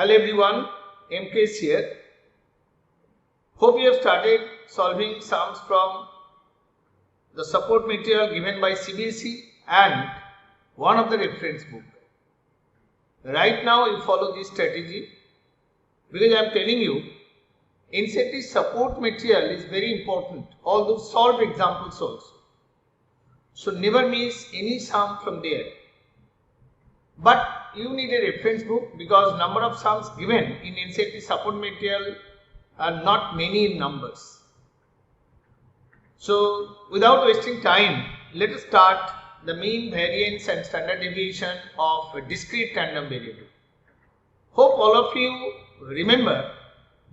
Hello everyone, MK's here. Hope you have started solving sums from the support material given by CBSE and one of the reference book. Right now you follow this strategy because I am telling you NCERT support material is very important, although solved examples also. So never miss any sum from there. But you need a reference book because number of sums given in NCERT support material are not many in numbers. So without wasting time, let us start the mean, variance and standard deviation of a discrete random variable. Hope all of you remember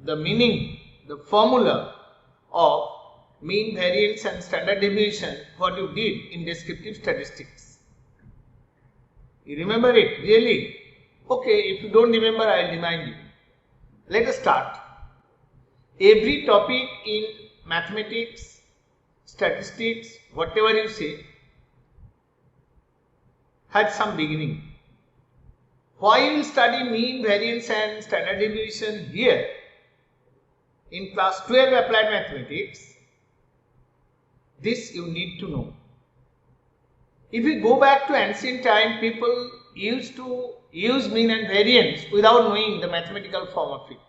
the meaning, the formula of mean, variance and standard deviation what you did in descriptive statistics. You remember it really? Okay, if you don't remember, I will remind you. Let us start. Every topic in mathematics, statistics, whatever you say, had some beginning. Why you will study mean, variance and standard deviation here in class 12 applied mathematics? This you need to know. If we go back to ancient time, people used to use mean and variance without knowing the mathematical form of it.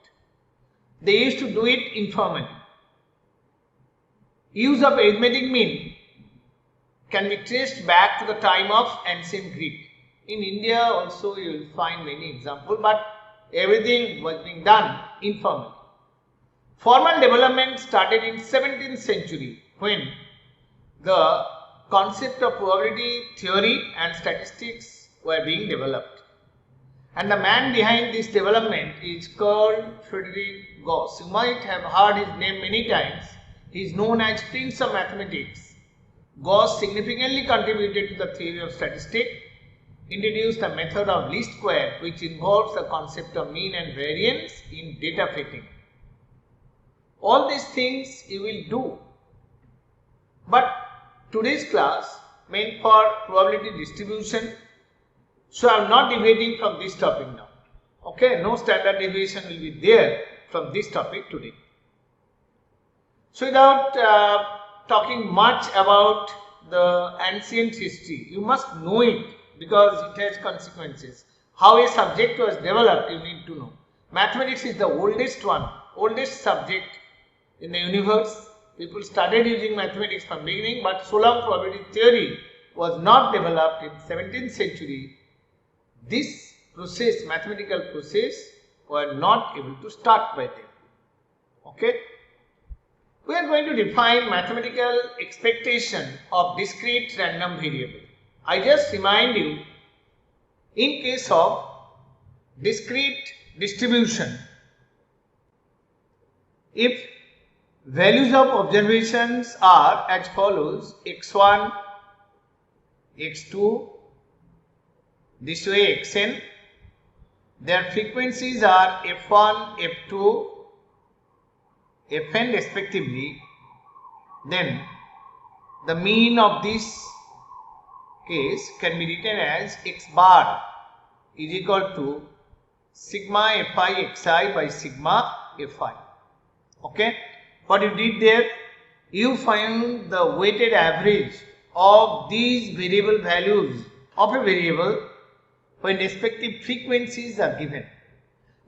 They used to do it informally. Use of arithmetic mean can be traced back to the time of ancient Greek. In India also you will find many examples, but everything was being done informally. Formal development started in 17th century when the concept of probability theory and statistics were being developed. And the man behind this development is called Friedrich Gauss. You might have heard his name many times. He is known as Prince of Mathematics. Gauss significantly contributed to the theory of statistics, introduced the method of least square which involves the concept of mean and variance in data fitting. All these things you will do. But today's class meant for probability distribution, so I am not deviating from this topic now. Okay, no standard deviation will be there from this topic today. So without talking much about the ancient history, you must know it because it has consequences. How a subject was developed, you need to know. Mathematics is the oldest one, oldest subject in the universe. People started using mathematics from beginning, but so long probability theory was not developed in 17th century, this process, mathematical process, were not able to start by them. Okay? We are going to define mathematical expectation of discrete random variable. I just remind you, in case of discrete distribution, if values of observations are as follows: x1, x2, this way xn, their frequencies are f1, f2, fn respectively, then the mean of this case can be written as x bar is equal to sigma fi xi by sigma fi. Okay? What you did there, you find the weighted average of these variable values of a variable when respective frequencies are given.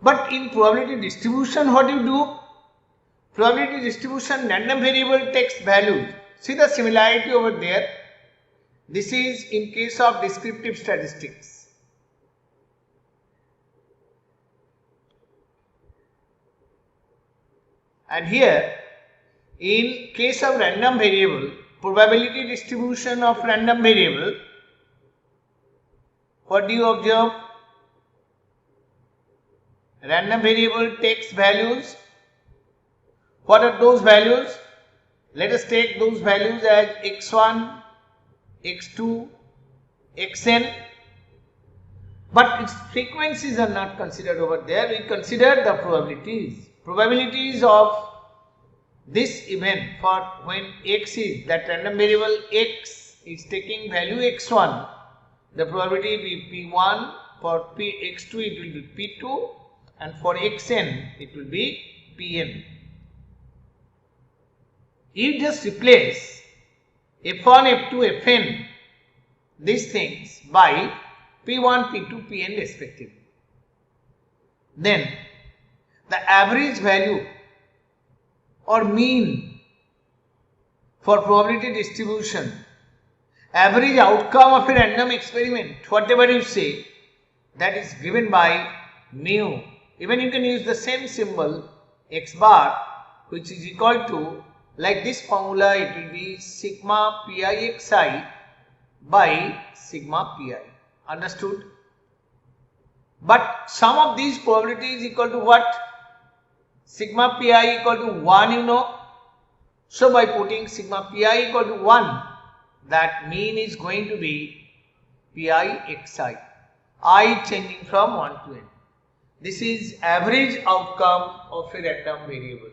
But in probability distribution, what you do? Probability distribution, random variable takes values. See the similarity over there. This is in case of descriptive statistics. And here, in case of random variable, probability distribution of random variable, what do you observe? Random variable takes values. What are those values? Let us take those values as x1, x2, xn. But its frequencies are not considered over there. We consider the probabilities. Probabilities of this event for when x is, that random variable x is taking value x1, the probability will be p1, for x2 it will be p2, and for xn it will be Pn. You just replace f1, f2, fn, these things by P1, P2, Pn respectively. Then the average value or mean for probability distribution, average outcome of a random experiment, whatever you say, that is given by mu. Even you can use the same symbol x bar, which is equal to, like this formula, it will be sigma pi xi by sigma pi. Understood? But sum of these probability is equal to what? Sigma pi equal to 1, you know. So by putting sigma pi equal to 1, that mean is going to be pi xi, I changing from 1 to n. This is average outcome of a random variable.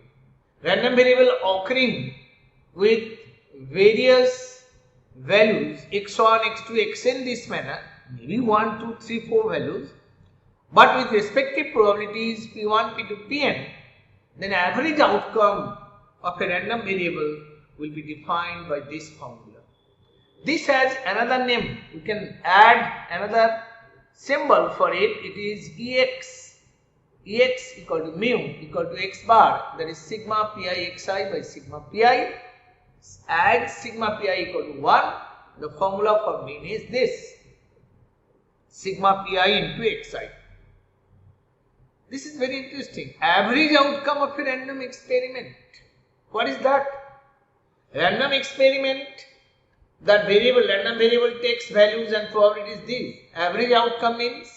Random variable occurring with various values x1, x2, xn this manner, maybe 1, 2, 3, 4 values, but with respective probabilities p1, p2, pn, then average outcome of a random variable will be defined by this formula. This has another name. You can add another symbol for it. It is Ex. Ex equal to mu equal to x bar, that is sigma pi xi by sigma pi. Add sigma pi equal to 1. The formula for mean is this, sigma pi into xi. This is very interesting. Average outcome of a random experiment. What is that? Random experiment, that variable, random variable takes values and probabilities these. Average outcome means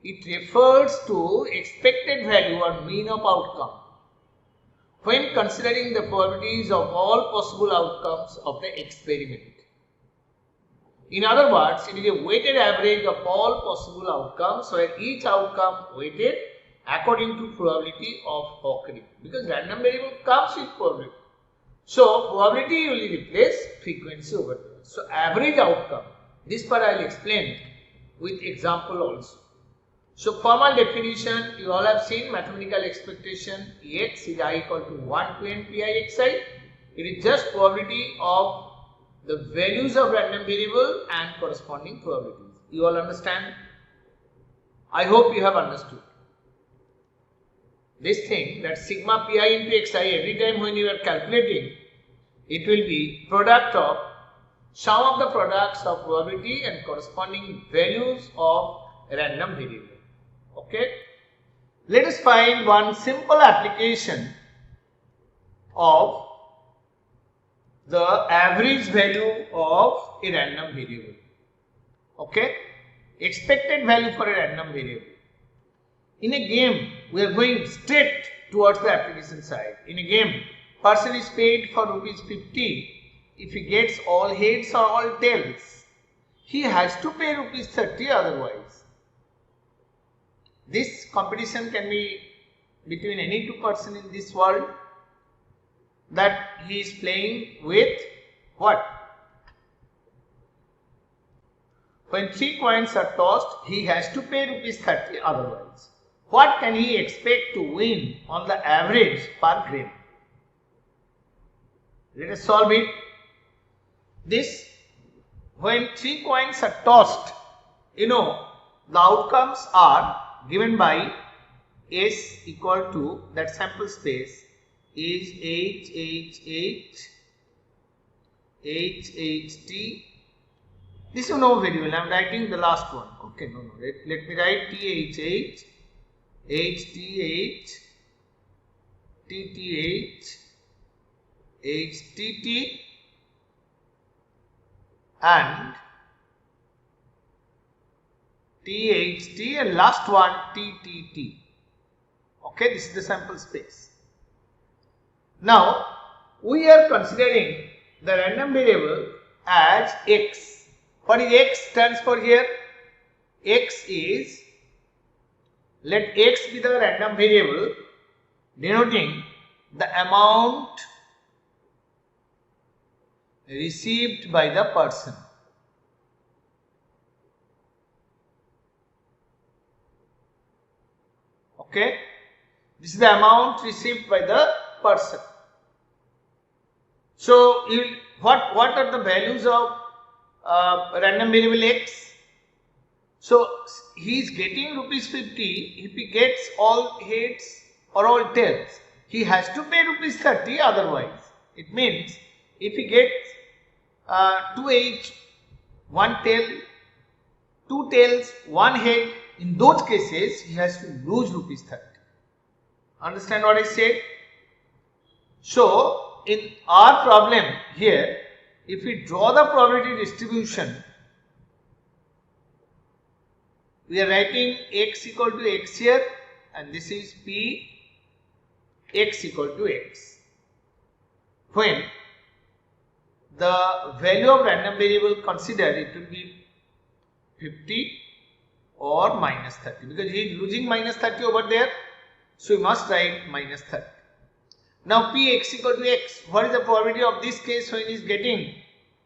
it refers to expected value or mean of outcome when considering the probabilities of all possible outcomes of the experiment. In other words, it is a weighted average of all possible outcomes where each outcome weighted according to probability of occurring, because random variable comes with probability. So probability will replace frequency over there. So average outcome, this part I will explain with example also. So formal definition, you all have seen mathematical expectation, Ex is I equal to 1 to n pi xi. It is just probability of the values of random variable and corresponding probabilities. You all understand? I hope you have understood. This thing, that sigma pi into xi, every time when you are calculating, it will be product of sum of the products of probability and corresponding values of random variable. Okay. Let us find one simple application of the average value of a random variable. Okay. Expected value for a random variable. In a game, we are going straight towards the application side. In a game, person is paid for rupees 50. If he gets all heads or all tails, he has to pay rupees 30 otherwise. This competition can be between any two person in this world, that he is playing with what? When 3 coins are tossed, he has to pay rupees 30 otherwise. What can he expect to win on the average per game? Let us solve it. This, when 3 coins are tossed, you know, the outcomes are given by S equal to, that sample space is H, T. This you know very well. I am writing the last one. Okay, no. Let me write T, H, T, and THT, and last one TTT. Okay, this is the sample space. Now, we are considering the random variable as X. What is X stands for here? X is, let X be the random variable denoting the amount received by the person. Okay, this is the amount received by the person. So what are the values of random variable x? So he is getting rupees 50 if he gets all heads or all tails. He has to pay rupees 30 otherwise. It means if he gets 2 heads, 1 tail, 2 tails, 1 head, in those cases he has to lose rupees 30. Understand what I said? So in our problem here, if we draw the probability distribution, we are writing x equal to x here, and this is p x equal to x. When the value of random variable considered, it will be 50 or minus 30, because he is losing minus 30 over there, so we must write minus 30. Now p x equal to x, what is the probability of this case when he is getting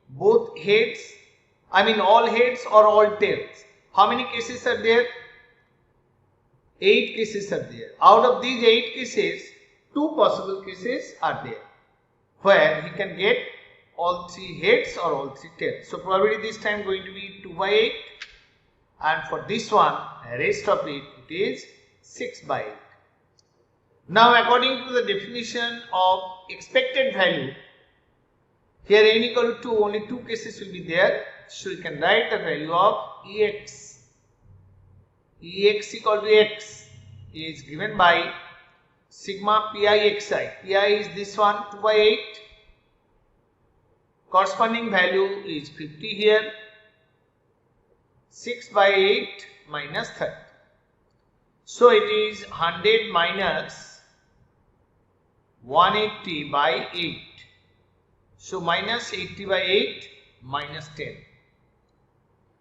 both heads, all heads or all tails? How many cases are there? 8 cases are there. Out of these 8 cases, 2 possible cases are there where he can get all 3 heads or all 3 tails. So probability this time going to be 2 by 8, and for this one, rest of it is 6 by 8. Now according to the definition of expected value, here n equal to 2, only 2 cases will be there. So you can write the value of Ex. Ex equal to x is given by sigma pi xi. Pi is this one, 2 by 8. Corresponding value is 50 here. 6 by 8 minus 30. So it is 100 minus 180 by 8. So minus 80 by 8 minus 10.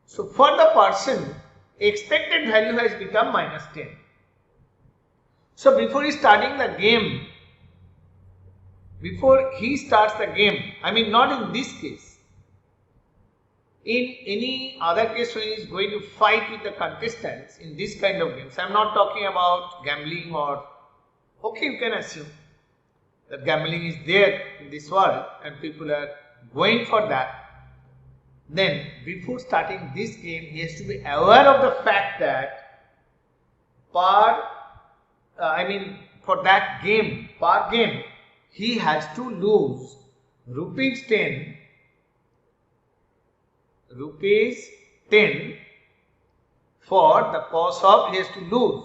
So for the person, expected value has become minus 10. So before he starts the game, not in this case, in any other case when he is going to fight with the contestants in this kind of games, I am not talking about gambling or, okay, you can assume that gambling is there in this world and people are going for that. Then before starting this game, he has to be aware of the fact that for that game, per game, he has to lose rupees 10 for the cause of he has to lose.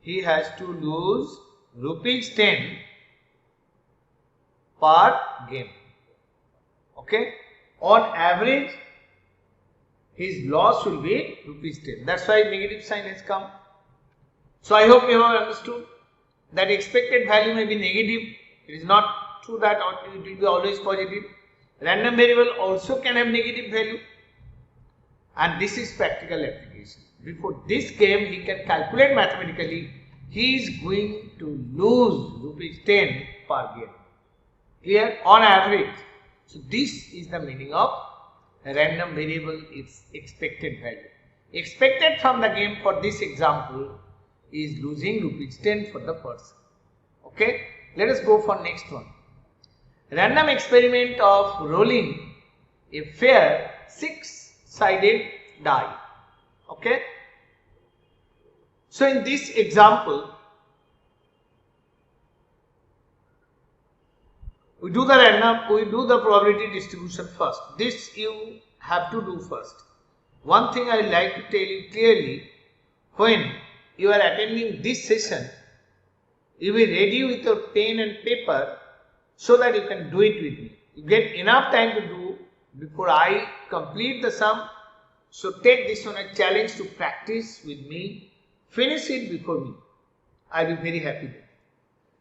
He has to lose rupees 10 per game. Okay, on average his loss will be rupees 10. That's why negative sign has come. So I hope you have understood that expected value may be negative. It is not true that it will be always positive. Random variable also can have negative value, and this is practical application. Before this game he can calculate mathematically he is going to lose rupees 10 per game. Clear? On average. So this is the meaning of random variable, its expected value. Expected from the game for this example is losing rupees 10 for the person. Okay, let us go for next one. Random experiment of rolling a fair 6-sided die. Okay, so in this example we do the probability distribution first. This you have to do first. One thing I would like to tell you clearly, when you are attending this session, you be ready with your pen and paper so that you can do it with me. You get enough time to do before I complete the sum. So take this on a challenge to practice with me. Finish it before me. I will be very happy then.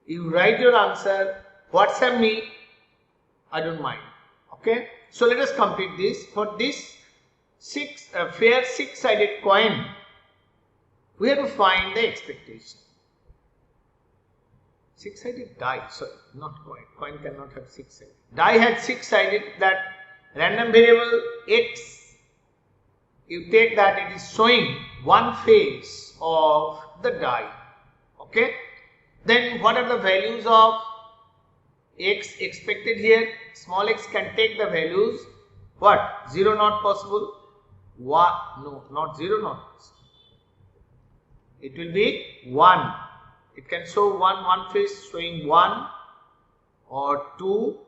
You write your answer, WhatsApp me, I don't mind. Okay, so let us complete this. For this fair 6-sided coin, we have to find the expectation. 6-sided die, sorry, not coin. Coin cannot have 6-sided. Die had 6-sided. That random variable x you take that it is showing one face of the die. Okay. Then what are the values of x expected here? Small x can take the values. What? 0 not possible. What? No, not 0 not possible. It will be 1. It can show one face showing 1 or 2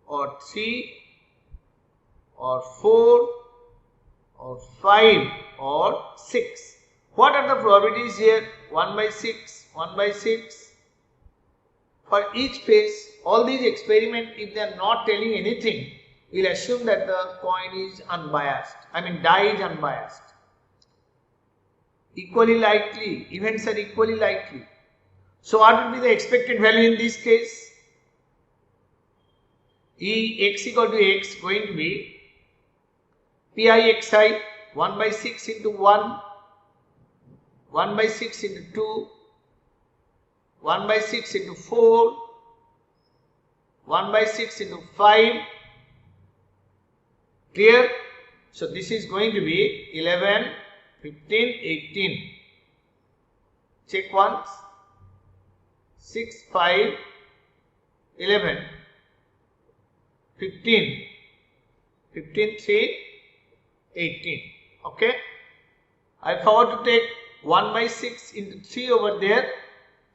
or 3 or 4 or 5 or 6. What are the probabilities here? 1 by 6, 1 by 6. For each face, all these experiments, if they are not telling anything, we will assume that the coin is unbiased. Die is unbiased. Equally likely, events are equally likely. So what will be the expected value in this case? X equal to x going to be pi xi 1 by 6 into 1, 1 by 6 into 2, 1 by 6 into 4, 1 by 6 into 5. Clear? So this is going to be 11, 15, 18. Check once. 6, 5, 11, 15, 15, 3, 18. Okay. I forgot to take 1 by 6 into 3 over there.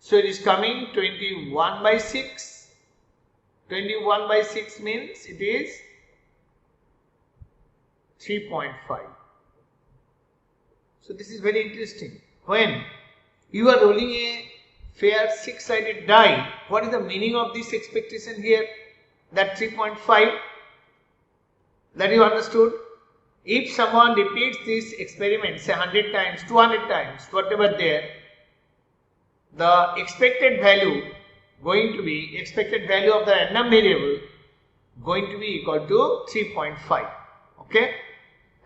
So it is coming 21 by 6. 21 by 6 means it is 3.5. So this is very interesting. When you are rolling a fair 6-sided die, what is the meaning of this expectation here? That 3.5, that you understood? If someone repeats this experiment say 100 times, 200 times, whatever there, the expected value going to be, expected value of the random variable going to be equal to 3.5. Okay.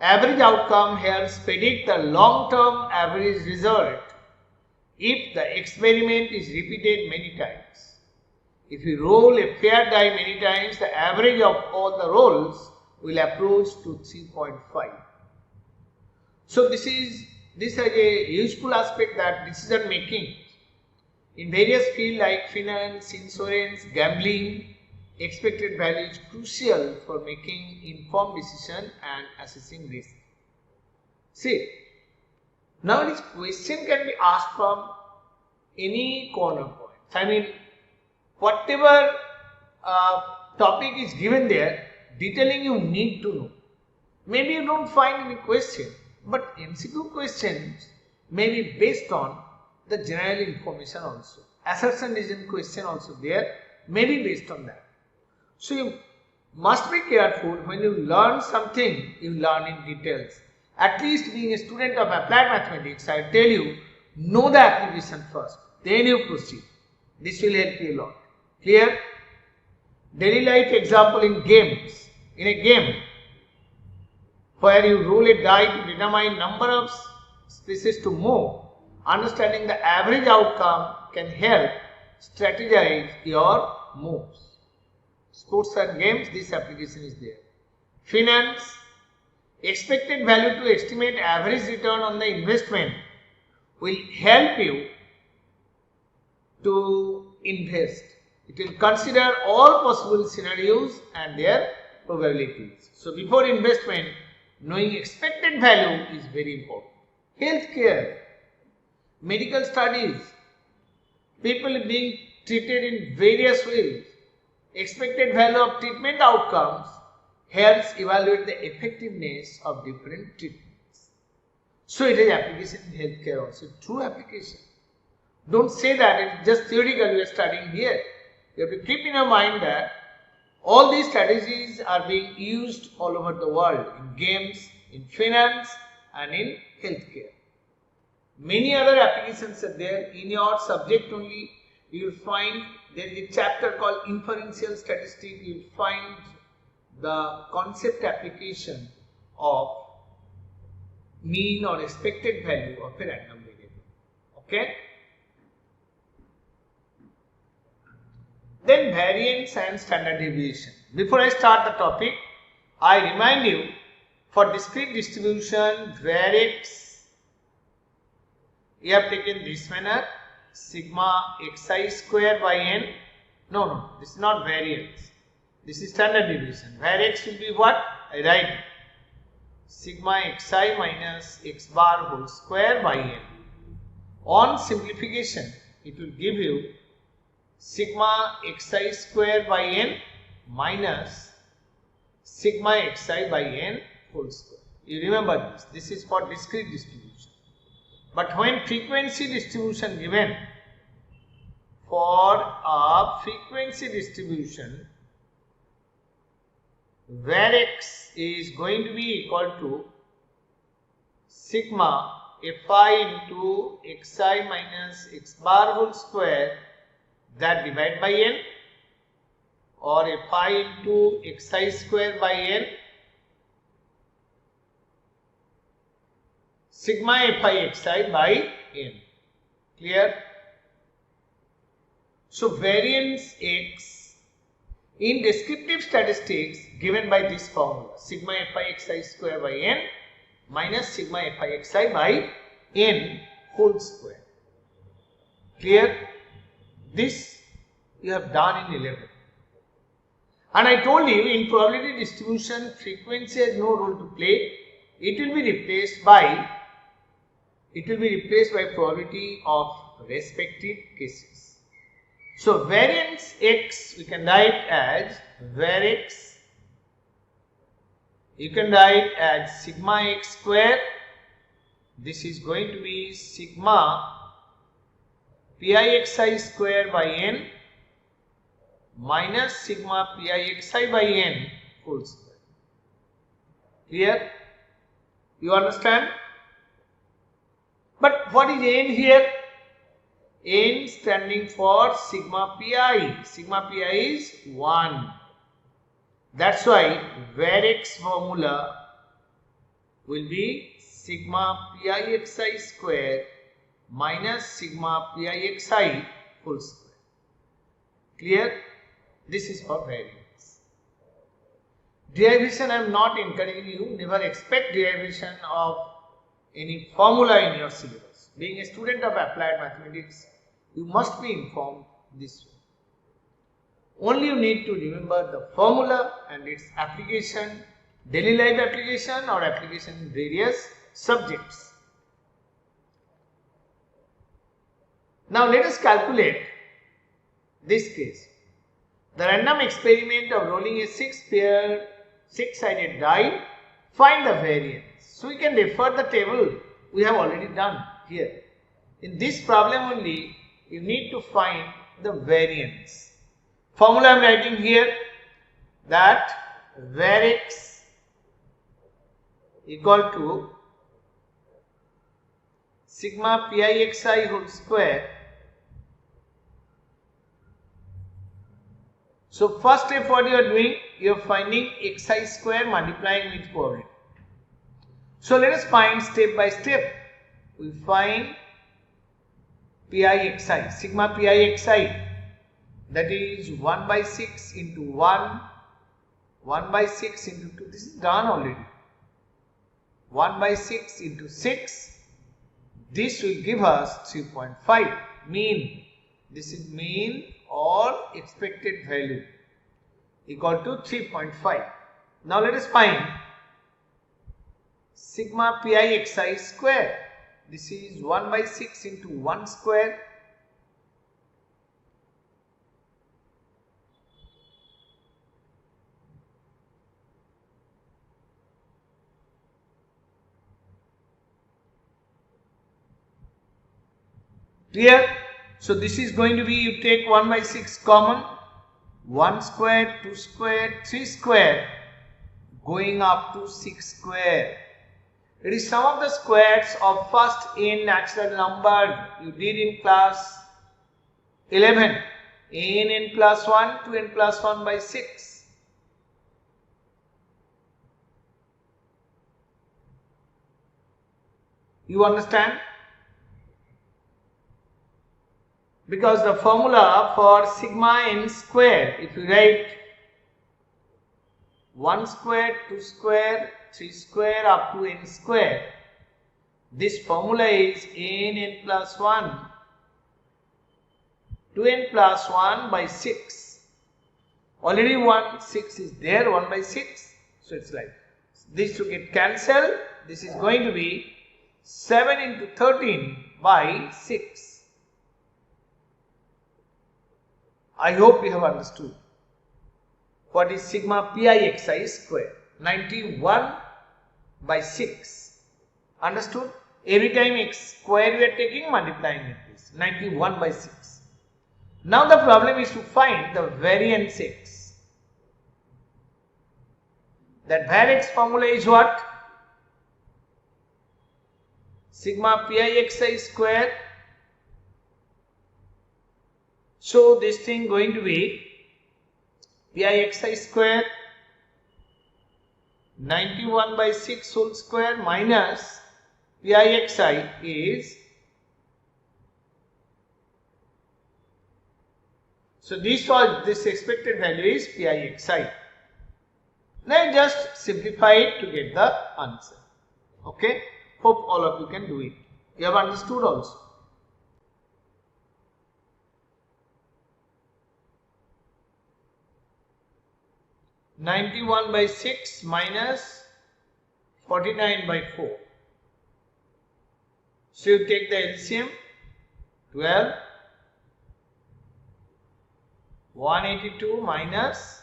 Average outcome helps predict the long-term average result if the experiment is repeated many times. If you roll a fair die many times, the average of all the rolls will approach to 3.5. So this is a useful aspect, that decision making in various fields like finance, insurance, gambling, expected value is crucial for making informed decision and assessing risk. See, now this question can be asked from any corner point. Whatever topic is given there, detailing you need to know. Maybe you don't find any question, but MCQ questions may be based on the general information also. Assertion reason question also there may be based on that. So you must be careful when you learn something, you learn in details. At least being a student of applied mathematics, I tell you, know the application first, then you proceed. This will help you a lot. Clear? Daily life example in games. In a game where you roll a die to determine number of spaces to move, understanding the average outcome can help strategize your moves. Sports and games, this application is there. Finance, expected value to estimate average return on the investment will help you to invest. It will consider all possible scenarios and their probabilities. So before investment, knowing expected value is very important. Healthcare, medical studies, people being treated in various ways. Expected value of treatment outcomes helps evaluate the effectiveness of different treatments. So it is application in healthcare also, true application. Don't say that it's just theoretical you are studying here. You have to keep in your mind that all these strategies are being used all over the world, in games, in finance and in healthcare. Many other applications are there. In your subject only, you will find there is a chapter called inferential statistics. You will find the concept application of mean or expected value of a random variable. Okay. Then variance and standard deviation. Before I start the topic, I remind you, For discrete distribution, Variance, you have taken this manner, sigma xi square by n. No, this is not variance. This is standard deviation. Variance will be what? I write sigma xi minus x bar whole square by n. On simplification, it will give you sigma xi square by n minus sigma xi by n whole square. You remember this. This is for discrete distribution. But when frequency distribution given, for a frequency distribution, Variance is going to be equal to sigma fi into xi minus x bar whole square, that divide by n, or fi into xi square by n, sigma fi xi by n. Clear? So variance x in descriptive statistics given by this formula, sigma fi xi square by n minus sigma fi xi by n whole square. Clear? This you have done in 11. And I told you, in probability distribution, frequency has no role to play. It will be replaced by probability of respective cases. So variance x we can write as Varix. You can write as sigma x square. This is going to be sigma pixi square by n minus sigma pixi by n whole square. Clear? You understand? But what is n here? N standing for sigma pi. Sigma pi is 1. That's why Varix formula will be sigma pixi square minus sigma pixi whole square. Clear? This is for variance. Derivation I am not encouraging you. Never expect derivation of any formula in your syllabus. Being a student of applied mathematics, you must be informed this way. Only you need to remember the formula and its application, daily life application or application in various subjects. Now let us calculate this case. The random experiment of rolling a 6-sided die, find the variance. So we can refer the table we have already done here. In this problem only, you need to find the variance. Formula I am writing here, that Varix equal to sigma pixi whole square. So first step what you are doing, you are finding xi square multiplying with probability. So let us find step by step. We find pixi, sigma pixi, that is 1 by 6 into 1, 1 by 6 into 2, this is done already. 1 by 6 into 6, this will give us 3.5, mean. This is mean or expected value equal to 3.5. Now let us find sigma pixi square. This is 1 by 6 into 1 square. Clear? So this is going to be, you take 1 by 6 common, 1 square, 2 square, 3 square, going up to 6 square. It is sum of the squares of first n natural number you did in class 11. n plus 1 to n plus 1 by 6. You understand? Because the formula for sigma n square, if you write 1 square, 2 square, 3 square up to n square. This formula is n plus 1 to n plus 1 by 6. Already 6 is there, 1 by 6. So it's like this to get cancelled. This is going to be 7 into 13 by 6. I hope you have understood what is sigma pixi square. 91 by 6. Understood? Every time x square we are taking, multiplying with this. 91 by 6. Now the problem is to find the variance x. That variance formula is what? Sigma pixi square. So this thing going to be pixi square 91 by 6 whole square minus pixi is, so this expected value is pixi. Now just simplify it to get the answer. Okay, hope all of you can do it. You have understood also. (91 by 6 minus 49 by 4). So you take the LCM, 12, 182 minus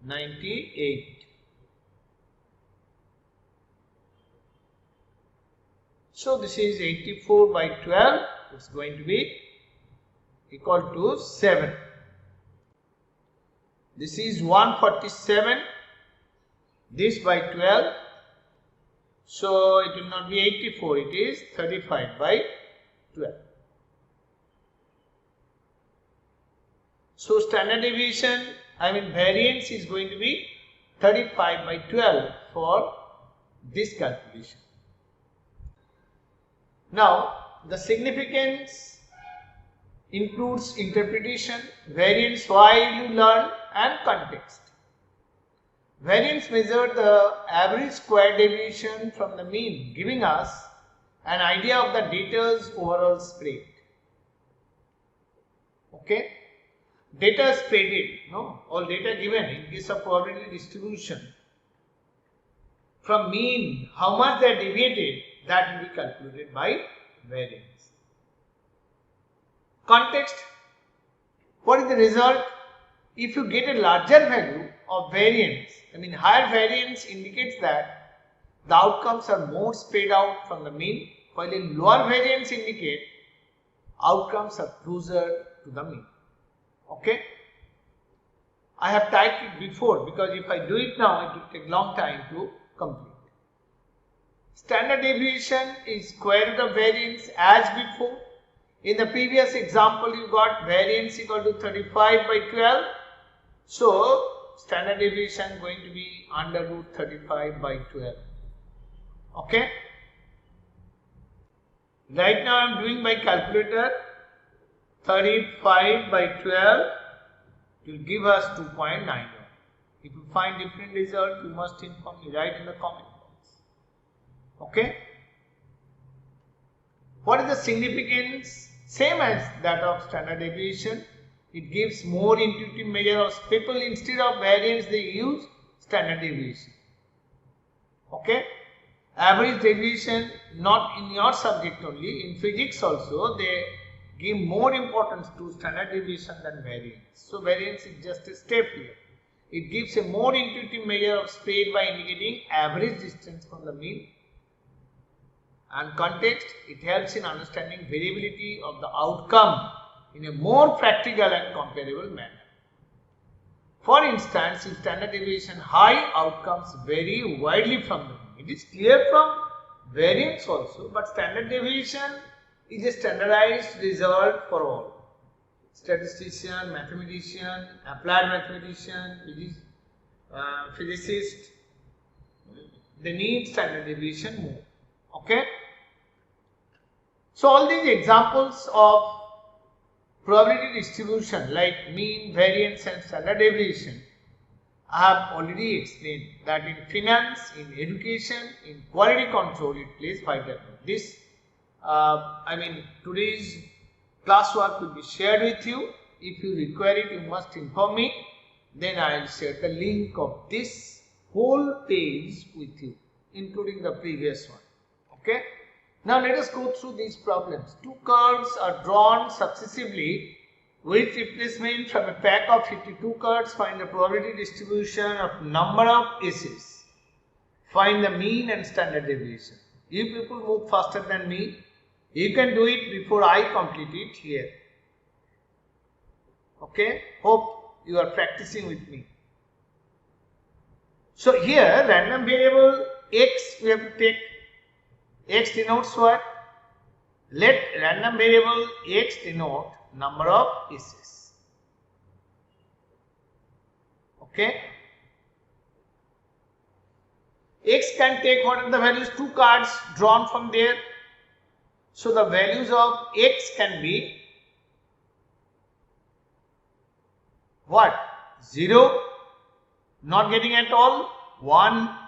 98. So this is 84 by 12, it's going to be equal to 7. This is 147, this by 12, so it will not be 84, it is 35 by 12. So standard deviation, variance is going to be 35 by 12 for this calculation. Now the significance includes interpretation, variance while you learn, and context. Variance measures the average square deviation from the mean, giving us an idea of the data's overall spread. Okay, data spreaded, all data given in case of probability distribution from mean, how much they are deviated, that will be calculated by variance. Context, what is the result? If you get a larger value of variance, higher variance indicates that the outcomes are more spread out from the mean, while a lower variance indicate outcomes are closer to the mean. Okay, I have typed it before because if I do it now, it will take long time to complete. Standard deviation is square root of variance as before. In the previous example, you got variance equal to 35 by 12. So standard deviation going to be under root 35 by 12. Okay. Right now I am doing by calculator. 35 by 12 will give us 2.91. If you find different result, you must inform me, write in the comment box. Okay. What is the significance? Same as that of standard deviation. It gives more intuitive measure of people instead of variance they use standard deviation. Okay. Average deviation, not in your subject only, in physics also they give more importance to standard deviation than variance. So variance is just a step here. It gives a more intuitive measure of spread by indicating average distance from the mean. And context, it helps in understanding variability of the outcome in a more practical and comparable manner. For instance, in standard deviation, high outcomes vary widely from the mean. It is clear from variance also, but standard deviation is a standardized result for all. Statistician, mathematician, applied mathematician, physicist, they need standard deviation more. Okay. So all these examples of probability distribution like mean, variance and standard deviation I have already explained that in finance, in education, in quality control, it plays vital role. This, today's classwork will be shared with you. If you require it, you must inform me. Then I will share the link of this whole page with you, including the previous one. Okay. Now let us go through these problems. Two cards are drawn successively with replacement from a pack of 52 cards. Find the probability distribution of number of aces. Find the mean and standard deviation. You people move faster than me. You can do it before I complete it here. Okay. Hope you are practicing with me. So here random variable x we have to take. X denotes what? Let random variable x denote number of aces. Okay. X can take what are the values? Two cards drawn from there. So the values of x can be what? 0, not getting at all, 1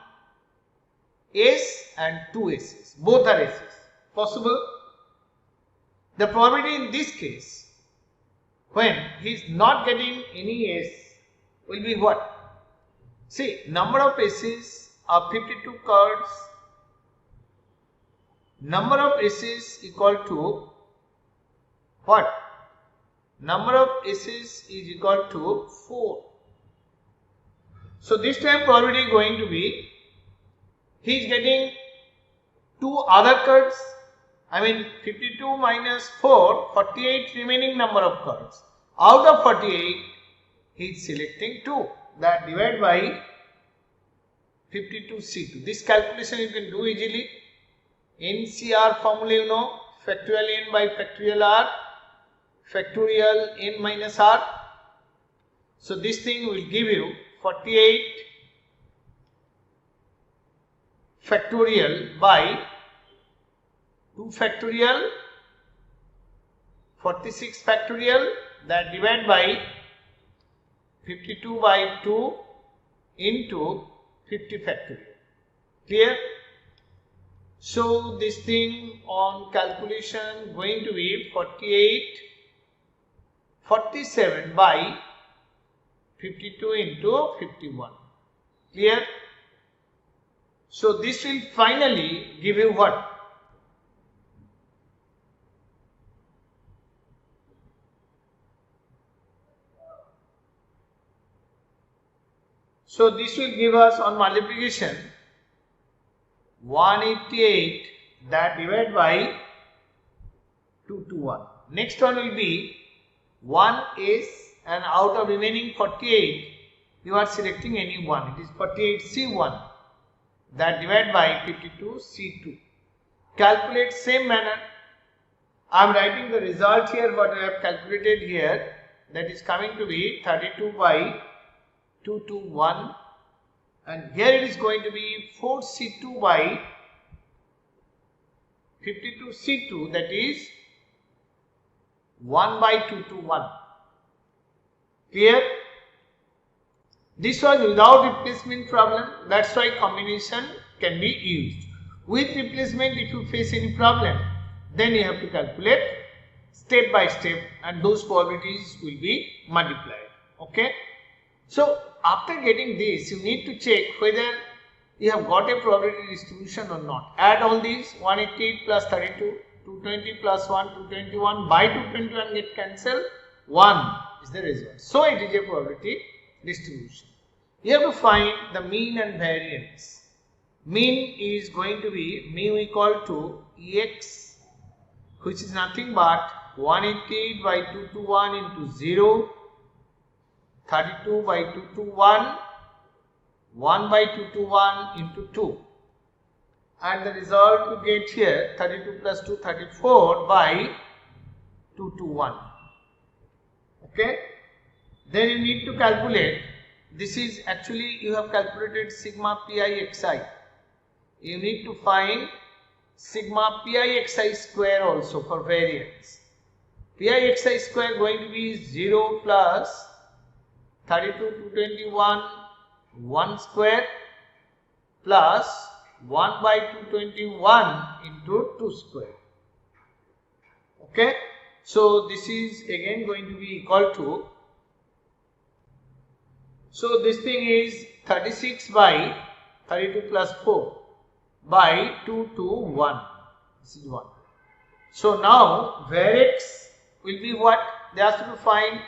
ace and 2 aces. Both are aces. Possible? The probability in this case, when he is not getting any ace, will be what? See, number of aces are 52 cards. Number of aces equal to what? Number of aces is equal to 4. So this time probability going to be, he is getting 2 other cards. 52 minus 4, 48 remaining number of cards. Out of 48, he is selecting 2. That divided by 52C2. This calculation you can do easily. NCR formula you know, factorial n by factorial r, factorial n minus r. So this thing will give you 48 factorial by 2 factorial, 46 factorial, that divided by 52 by 2 into 50 factorial. Clear? So this thing on calculation going to be 47 by 52 into 51. Clear? So this will finally give you what? So this will give us on multiplication 188, that divided by 221. Next one will be 1 ace, and out of remaining 48 you are selecting any one. It is 48C1, that divided by 52C2. Calculate same manner. I am writing the result here what I have calculated here, that is coming to be 32 by 221, and here it is going to be 4C2 by 52C2, that is 1 by 221. Clear? This was without replacement problem, that's why combination can be used. With replacement, if you face any problem, then you have to calculate step by step and those probabilities will be multiplied. Okay? So after getting this, you need to check whether you have got a probability distribution or not. Add all these, 188 plus 32, 220 plus 1, 221 by 221 get cancelled, 1 is the result. So it is a probability distribution. You have to find the mean and variance. Mean is going to be mu equal to Ex, which is nothing but 188 by 221 into 0, 32 by 221, 1 by 221 into 2, and the result you get here 32 plus 2, 34 by 221. Okay. Then you need to calculate, this is actually you have calculated sigma pi xi. You need to find sigma pi xi square also for variance. Pi xi square going to be 0 plus 32 221 1 square plus 1 by 221 into 2 square. Okay. So this is again going to be equal to, so this thing is 36 by 32 plus 4 by 2 to 1. This is 1. So now variance will be what? They ask you to find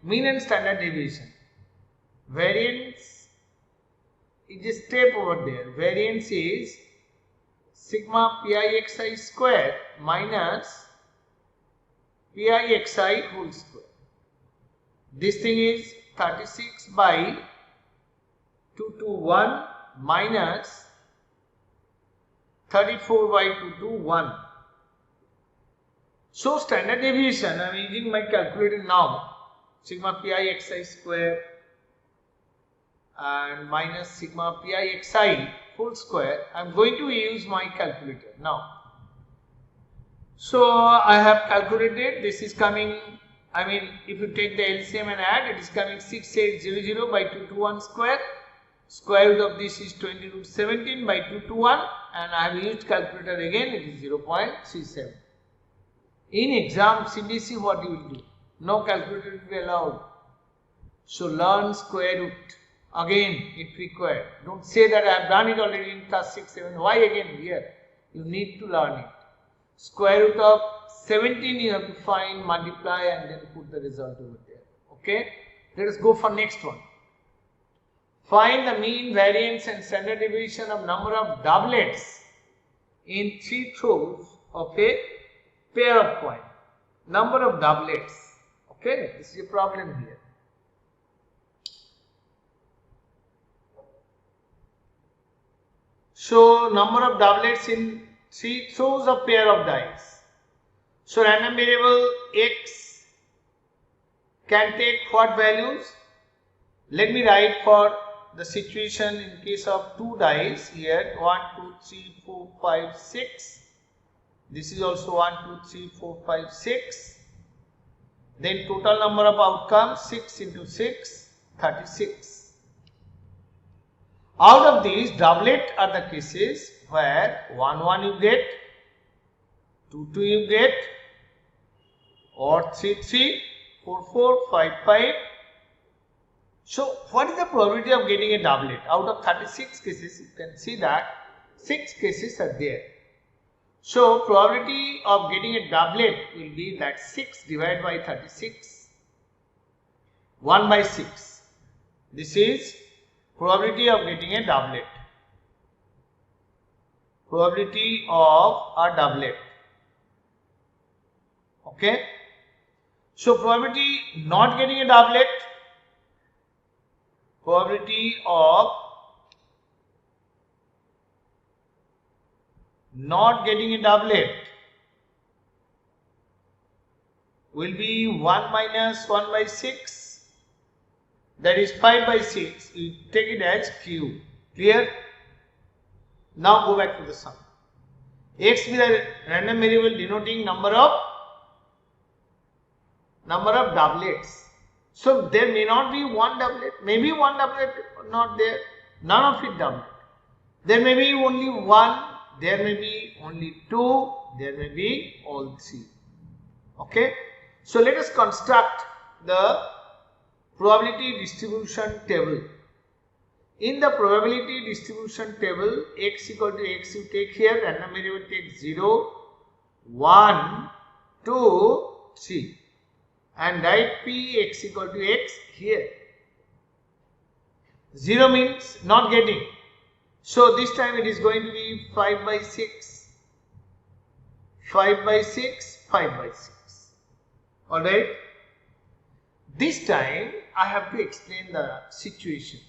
mean and standard deviation. Variance is a step over there. Variance is sigma pixi square minus pixi whole square. This thing is 36 by 2 to 1 minus 34 by 2 to 1. So standard deviation, I am using my calculator now, sigma pixi square and minus sigma pixi whole square. I am going to use my calculator now. So I have calculated, this is coming, I mean if you take the LCM and add, it is coming 6800 by 221 square. Square root of this is 20 root 17 by 2 to 1, and I have used calculator again, it is 0.37. In exam CBC, what you will do? No calculator will be allowed. So learn square root. Again it required. Don't say that I have done it already in class 6, 7. Why again here? You need to learn it. Square root of 17 you have to find, multiply and then put the result over there. Okay. Let us go for next one. Find the mean, variance and standard deviation of number of doublets in 3 throws of a pair of coin. Number of doublets. Okay, this is a problem here. So number of doublets in 3 throws of pair of dice. So random variable x can take what values? Let me write for the situation in case of 2 dice here, 1, 2, 3, 4, 5, 6. This is also 1, 2, 3, 4, 5, 6. Then total number of outcomes 6 into 6, 36. Out of these, doublet are the cases where 1, 1 you get, 2, 2 you get, or 3, 3, 4, 4, 5, 5. So what is the probability of getting a doublet? Out of 36 cases, you can see that 6 cases are there. So probability of getting a doublet will be that 6 divided by 36, 1 by 6. This is probability of getting a doublet. Probability of a doublet. Okay. So probability not getting a doublet, probability of not getting a doublet will be 1 minus 1 by 6, that is 5 by 6. You take it as Q. Clear? Now go back to the sum. X will be the random variable denoting number of doublets. So there may not be one doublet, maybe one doublet not there, none of it doublet. There may be only one, there may be only two, there may be all three. Okay. So let us construct the probability distribution table. In the probability distribution table, x equal to x you take here, random variable take 0, 1, 2, 3. And write p x equal to x here. 0 means not getting. So this time it is going to be 5 by 6, 5 by 6, 5 by 6. Alright. This time I have to explain the situation.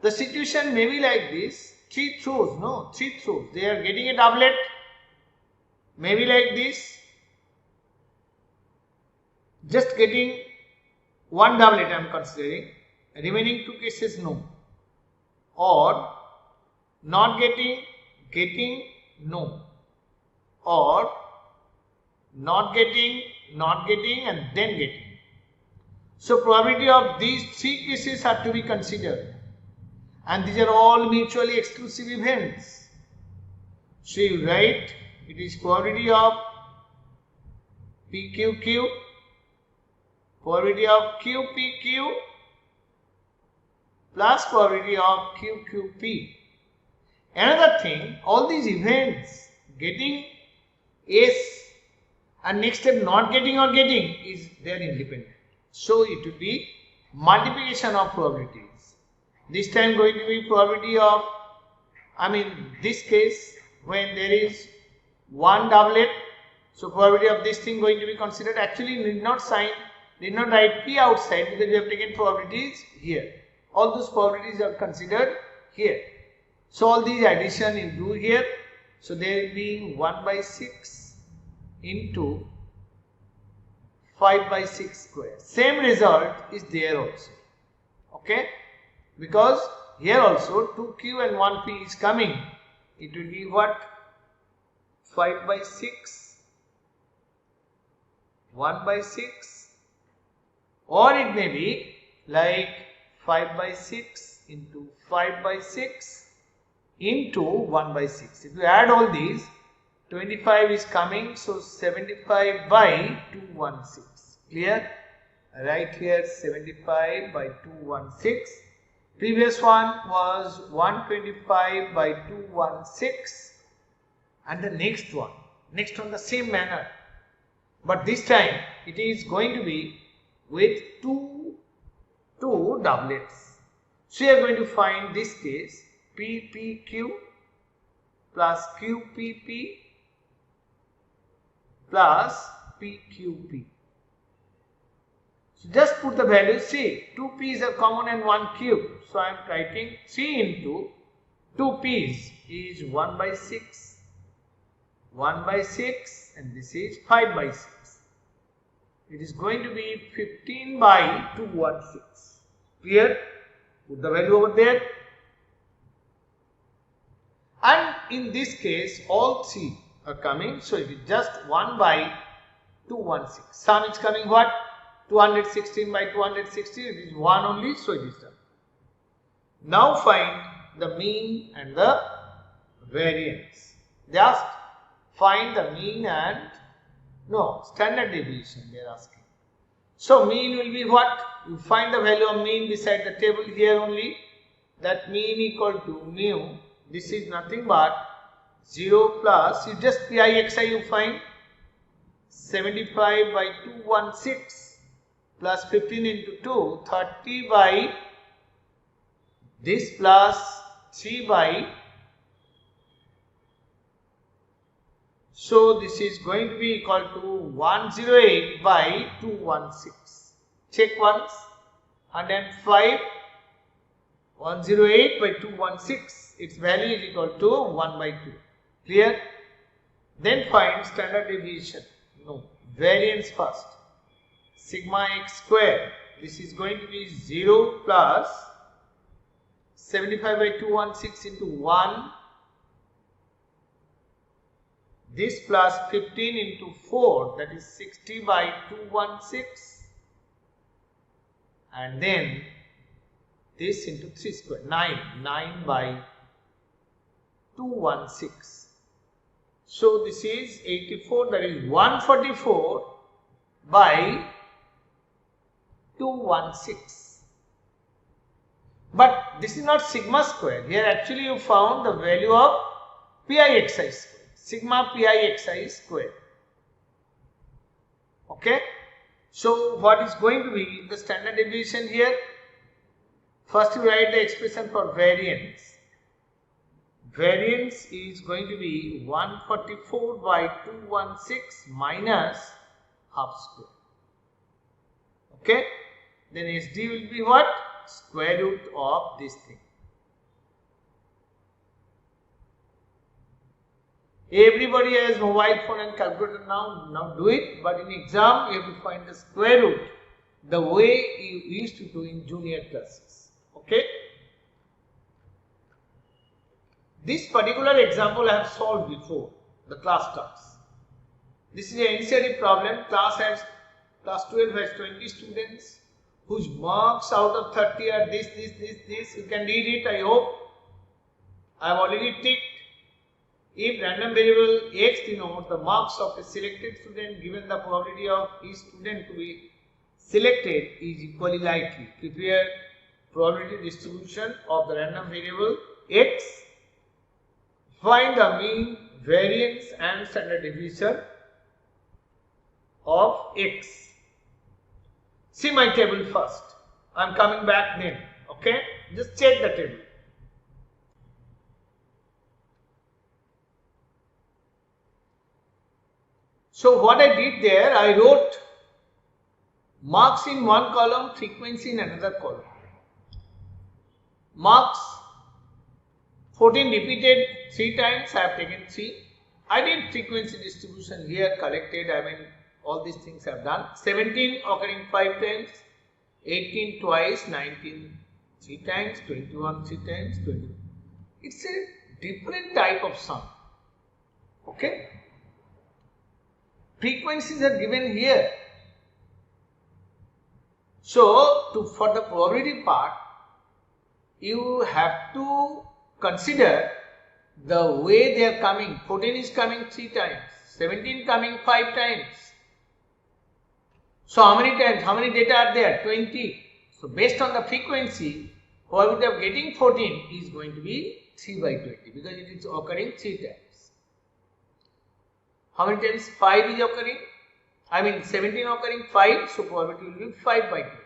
The situation may be like this. 3 throws, no, 3 throws. They are getting a doublet. Maybe like this. Just getting one doublet I am considering, remaining 2 cases no, or not getting, getting, no, or not getting and then getting. So probability of these three cases are to be considered, and these are all mutually exclusive events. So you write it is probability of PQQ, probability of QPQ plus probability of QQP. Another thing, all these events getting S and next step not getting or getting is their independent. So it will be multiplication of probabilities. This time going to be probability of, this case when there is one doublet, so probability of this thing going to be considered. Actually did not write P outside because we have taken probabilities here. All those probabilities are considered here. So all these addition you do here. So there will be 1 by 6 into 5 by 6 square. Same result is there also. Okay? Because here also 2Q and 1P is coming. It will be what? 5 by 6, 1 by 6, or it may be like 5 by 6 into 5 by 6 into 1 by 6. If you add all these, 25 is coming, so 75 by 216. Clear? Right here 75 by 216. Previous one was 125 by 216. And the next one the same manner, but this time it is going to be with two doublets. So you are going to find this case PPQ plus QPP plus PQP. So just put the values. See, 2 P's are common and 1 Q. So I am writing 3 into 2 P's is 1 by 6. 1 by 6 and this is 5 by 6. It is going to be 15 by 216. Clear? Put the value over there. And in this case all 3 are coming. So it is just 1 by 216. Sum is coming what? 216 by 216. It is 1 only. So it is done. Now find the mean and the variance. Just find the mean and standard deviation they are asking. So mean will be what? You find the value of mean beside the table here only. That mean equal to mu. This is nothing but 0 plus, you just PIXI you find 75 by 216 plus 15 into 2, 30 by this plus 3 by, so this is going to be equal to 108 by 216. Check once. 105, 108 by 216. Its value is equal to 1 by 2. Clear? Then find standard deviation. Variance first. Sigma x square. This is going to be 0 plus 75 by 216 into 1. This plus 15 into 4, that is 60 by 216, and then this into 3 square, 9 by 216. So this is 84, that is 144 by 216. But this is not sigma square. Here actually you found the value of PIXI square. Sigma PIXI square. Okay. So what is going to be the standard deviation here? First you write the expression for variance. Variance is going to be 144 by 216 minus half square. Okay. Then SD will be what? Square root of this thing. Everybody has mobile phone and calculator now do it, but in exam you have to find the square root the way you used to do in junior classes. Okay. This particular example I have solved before the class starts. This is an initiative problem. Class 12 has 20 students. whose marks out of 30 are this. You can read it, I hope. I have already ticked. If random variable x denotes the marks of a selected student, given the probability of each student to be selected is equally likely. Prepare probability distribution of the random variable x. Find the mean, variance and standard deviation of x. See my table first. I am coming back then. Okay, just check the table. So what I did there, I wrote marks in one column, frequency in another column. Marks 14 repeated 3 times, I have taken 3. I did frequency distribution here, collected, all these things I have done. 17 occurring 5 times, 18 twice, 19 3 times, 21 3 times, 20. It's a different type of sum. Okay? Frequencies are given here. So, for the probability part, you have to consider the way they are coming. 14 is coming 3 times, 17 coming 5 times. So, how many times? How many data are there? 20. So, based on the frequency, probability of getting 14 is going to be 3 by 20 because it is occurring 3 times. How many times 5 is occurring? 17 occurring 5, so probability will be 5 by 20.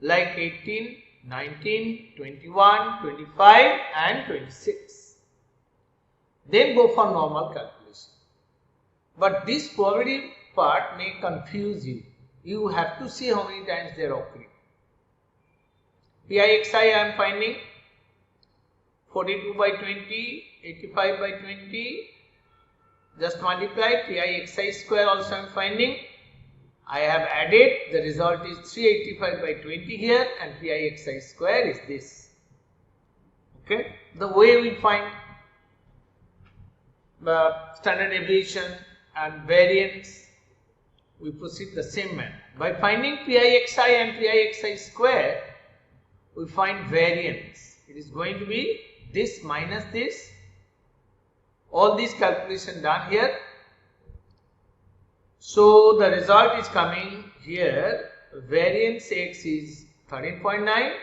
Like 18, 19, 21, 25 and 26. Then go for normal calculation. But this probability part may confuse you. You have to see how many times they are occurring. PIXI I am finding 42 by 20, 85 by 20. Just multiply. PIXI square also I am finding. I have added, the result is 385 by 20 here and PIXI square is this. Okay. The way we find the standard deviation and variance, we proceed the same manner. By finding PIXI and PIXI square, we find variance. It is going to be this minus this. All these calculations done here. So the result is coming here. Variance x is 13.9.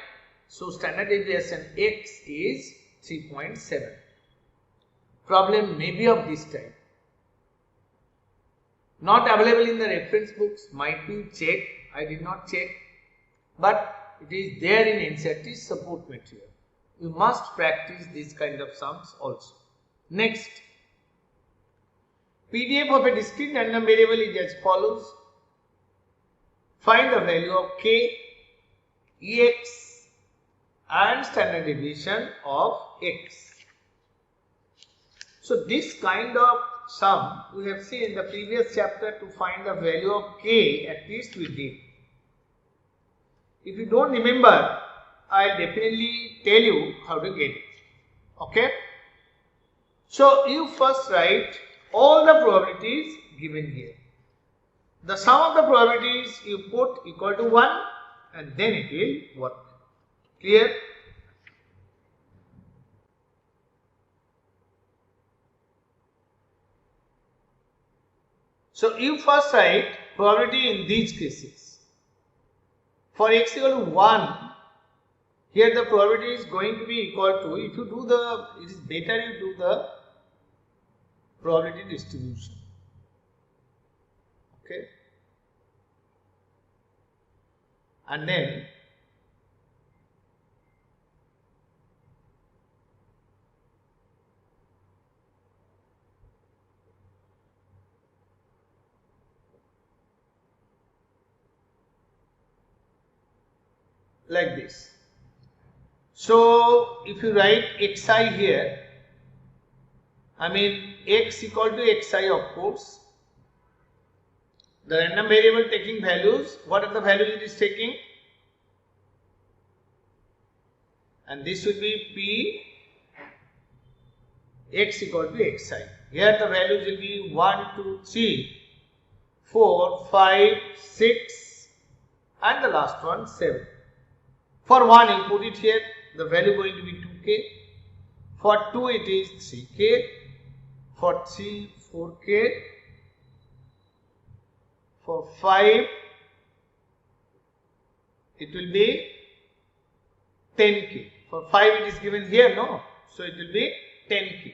So standard deviation x is 3.7. Problem may be of this type. Not available in the reference books. Might be checked. I did not check. But it is there in NCERT support material. You must practice these kind of sums also. Next, PDF of a discrete random variable is as follows. Find the value of k, ex and standard deviation of x. So this kind of sum we have seen in the previous chapter. To find the value of k, at least we did. If you don't remember, I'll definitely tell you how to get it. Okay? So you first write all the probabilities given here. The sum of the probabilities you put equal to 1 and then it will work. Clear? So you first write probability in these cases. For x equal to 1, here the probability is going to be equal to, if you do it is better you do the probability distribution. Okay. And then like this. So if you write xi here, x equal to xi, of course. The random variable taking values. What are the values it is taking? And this will be p x equal to xi. Here the values will be 1, 2, 3, 4, 5, 6, and the last one 7. For 1 you put it here, the value going to be 2k. For 2 it is 3k. For 3 4k. For 5 it will be 10k. For 5 it is given here, no? So it will be 10k.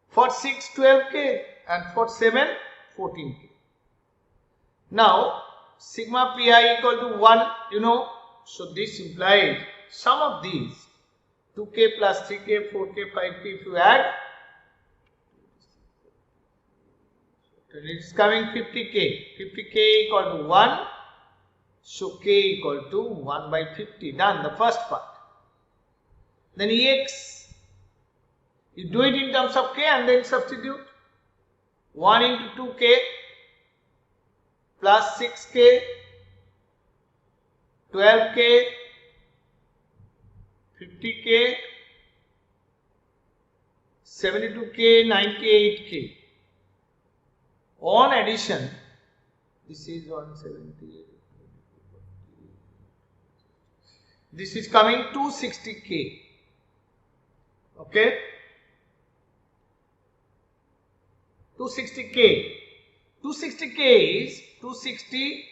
For 6 12k and for 7 14k. Now sigma pi equal to 1, you know. So this implies sum of these 2k plus 3k, 4k, 5k if you add, it is coming 50k. 50k equal to 1. So k equal to 1 by 50. Done, the first part. Then Ex, you do it in terms of k and then substitute. 1 into 2k plus 6k, 12k, 50k, 72k, 98k. On addition, this is 170. This is coming 260k. Okay? 260k. 260k is 260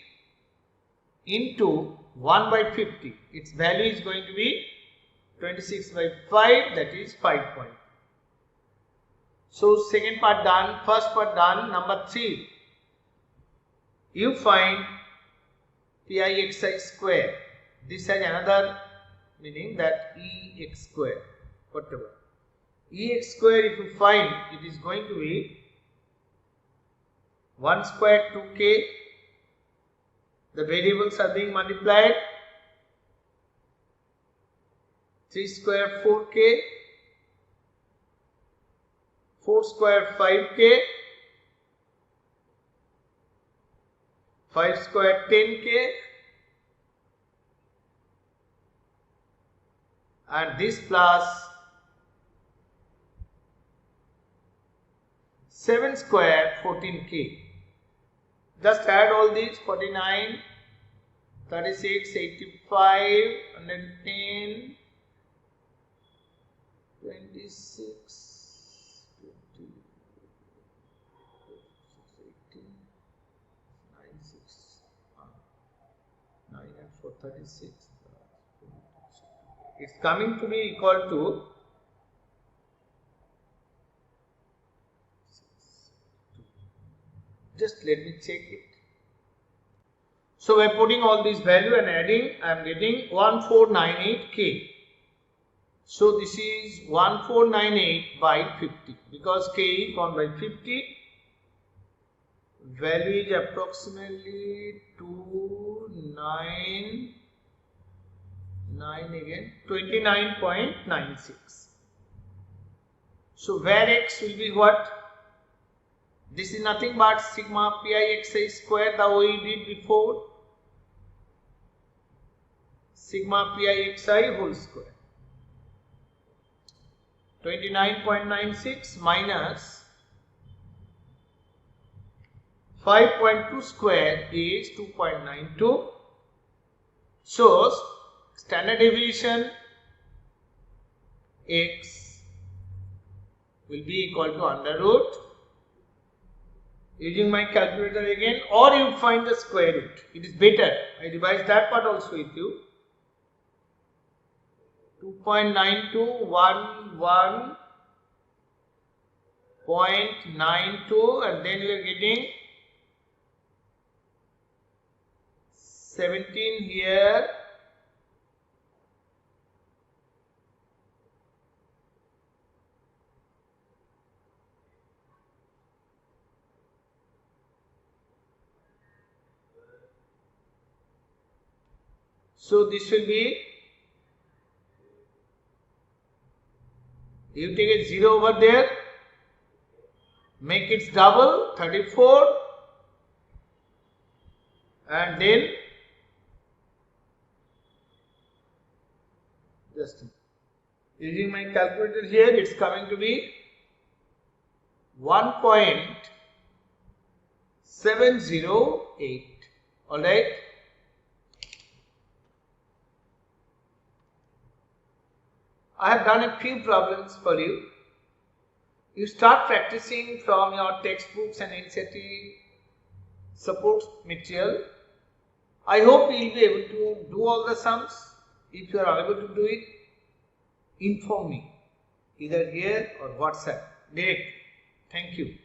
into 1 by 50. Its value is going to be 26 by 5, that is 5 point. So second part done, first part done. Number 3. You find Pixi square. This has another meaning, that Ex square, whatever. Ex square if you find, it is going to be 1 square 2k. The variables are being multiplied. 3 square 4k. 4 square 5k. 5 square 10k. And this plus 7 square 14k. Just add all these: 49, 36, 85, 110, 26, 20, 18, 9, 6, 9 and 4, 36. It's coming to be equal to 6. Just let me check it. So by putting all these value and adding, I am getting 1498k. So this is 1498 by 50, because k is 1 by 50. Value is approximately 29.96. So where x will be what? This is nothing but sigma Pixi square, the way we did before. Sigma Pixi whole square. 29.96 minus 5.2 square is 2.92. So standard deviation x will be equal to under root. Using my calculator again, or you find the square root. It is better. I revised that part also with you. 2.9211.92, and then we are getting 17 here. So this will be, you take a 0 over there, make it double, 34, and then just using my calculator here, it's coming to be 1.708, Alright. I have done a few problems for you. You start practicing from your textbooks and NCERT support material. I hope you will be able to do all the sums. If you are unable to do it, inform me either here or WhatsApp directly. Thank you.